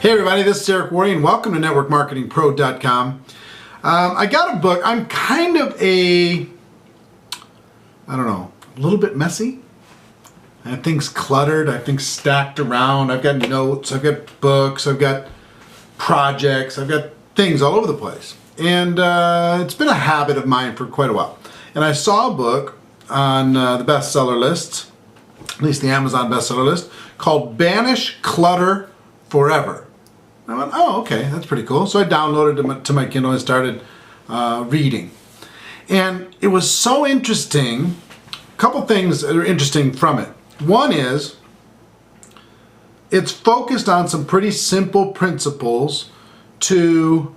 Hey everybody, this is Eric Worre and welcome to networkmarketingpro.com. I got a book. I'm kind of a little bit messy. I have things cluttered, I have things stacked around. I've got notes, I've got books, I've got projects, I've got things all over the place. And it's been a habit of mine for quite a while. And I saw a book on the bestseller list, at least the Amazon bestseller list, called Banish Clutter Forever. I went, oh, okay, that's pretty cool. So I downloaded it to my Kindle and started reading. And it was so interesting. A couple things that are interesting from it. One is, it's focused on some pretty simple principles to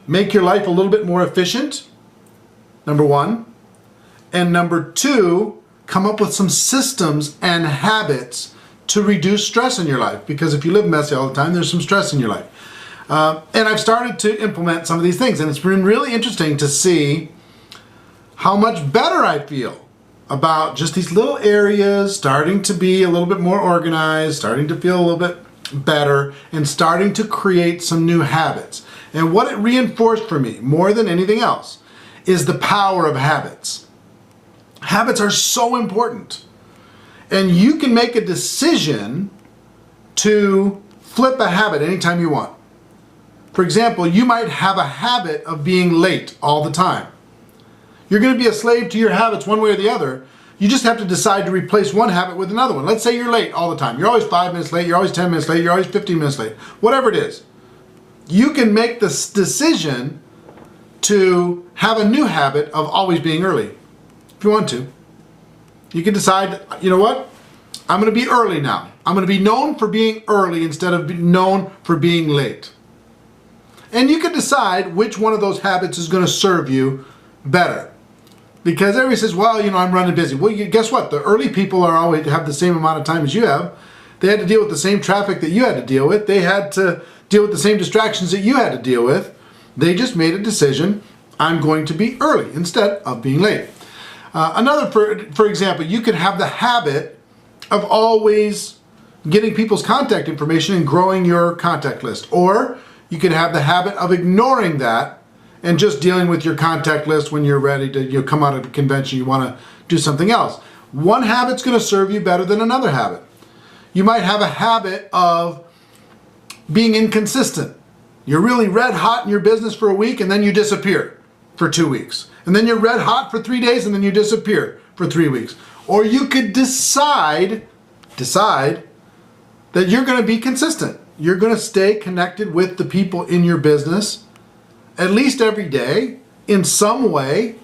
make your life a little bit more efficient, number one. And number two, come up with some systems and habits to reduce stress in your life, because if you live messy all the time, there's some stress in your life. And I've started to implement some of these things, and it's been really interesting to see how much better I feel about just these little areas, starting to be a little bit more organized, starting to feel a little bit better, and starting to create some new habits. And what it reinforced for me, more than anything else, is the power of habits. Habits are so important. And you can make a decision to flip a habit anytime you want. For example, you might have a habit of being late all the time. You're going to be a slave to your habits one way or the other. You just have to decide to replace one habit with another one. Let's say you're late all the time. You're always 5 minutes late, you're always 10 minutes late, you're always 15 minutes late. Whatever it is. You can make this decision to have a new habit of always being early, if you want to. You can decide, you know what? I'm going to be early now. I'm going to be known for being early instead of known for being late. And you can decide which one of those habits is going to serve you better. Because everybody says, well, you know, I'm running busy. Well, guess what? The early people are always have the same amount of time as you have. They had to deal with the same traffic that you had to deal with. They had to deal with the same distractions that you had to deal with. They just made a decision, I'm going to be early instead of being late. For example, you could have the habit of always getting people's contact information and growing your contact list. Or you could have the habit of ignoring that and just dealing with your contact list when you're ready to come out of a convention, you want to do something else. One habit's going to serve you better than another habit. You might have a habit of being inconsistent. You're really red hot in your business for a week and then you disappear for 2 weeks. And then you're red hot for 3 days and then you disappear for 3 weeks. Or you could decide that you're going to be consistent. You're going to stay connected with the people in your business at least every day in some way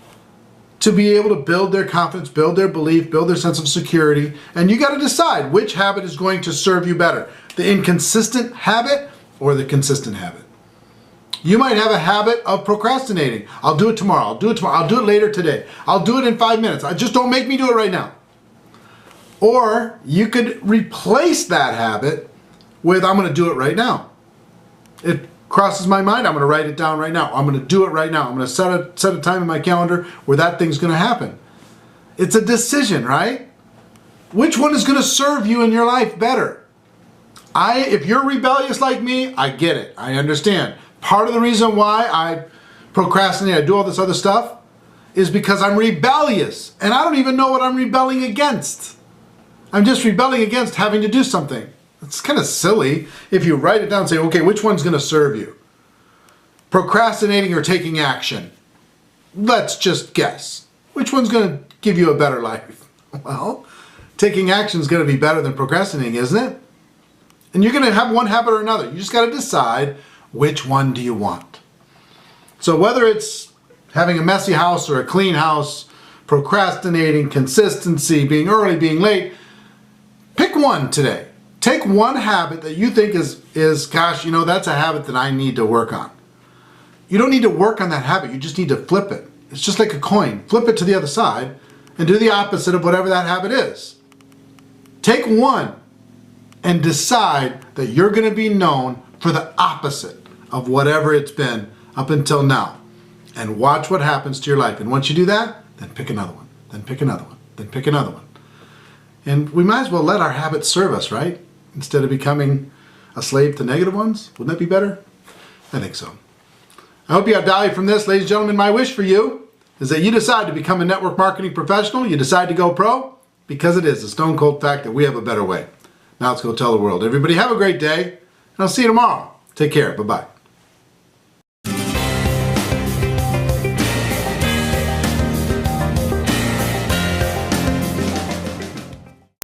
to be able to build their confidence, build their belief, build their sense of security. And you got to decide which habit is going to serve you better, the inconsistent habit or the consistent habit. You might have a habit of procrastinating. I'll do it tomorrow. I'll do it tomorrow. I'll do it later today. I'll do it in 5 minutes. Just don't make me do it right now. Or you could replace that habit with I'm going to do it right now. It crosses my mind. I'm going to write it down right now. I'm going to do it right now. I'm going to set a time in my calendar where that thing's going to happen. It's a decision, right? Which one is going to serve you in your life better? If you're rebellious like me, I get it. I understand. Part of the reason why I procrastinate, I do all this other stuff, is because I'm rebellious. And I don't even know what I'm rebelling against. I'm just rebelling against having to do something. It's kind of silly if you write it down and say, okay, which one's going to serve you? Procrastinating or taking action? Let's just guess. Which one's going to give you a better life? Well, taking action is going to be better than procrastinating, isn't it? And you're going to have one habit or another. You just got to decide, which one do you want? So whether it's having a messy house or a clean house, procrastinating, consistency, being early, being late, pick one today. Take one habit that you think is gosh, you know, that's a habit that I need to work on. You don't need to work on that habit. You just need to flip it. It's just like a coin. Flip it to the other side and do the opposite of whatever that habit is. Take one and decide that you're going to be known for the opposite of whatever it's been up until now. And watch what happens to your life. And once you do that, then pick another one. Then pick another one. Then pick another one. And we might as well let our habits serve us, right? Instead of becoming a slave to negative ones? Wouldn't that be better? I think so. I hope you have value from this. Ladies and gentlemen, my wish for you is that you decide to become a network marketing professional. You decide to go pro, because it is a stone cold fact that we have a better way. Now let's go tell the world. Everybody have a great day, and I'll see you tomorrow. Take care. Bye-bye.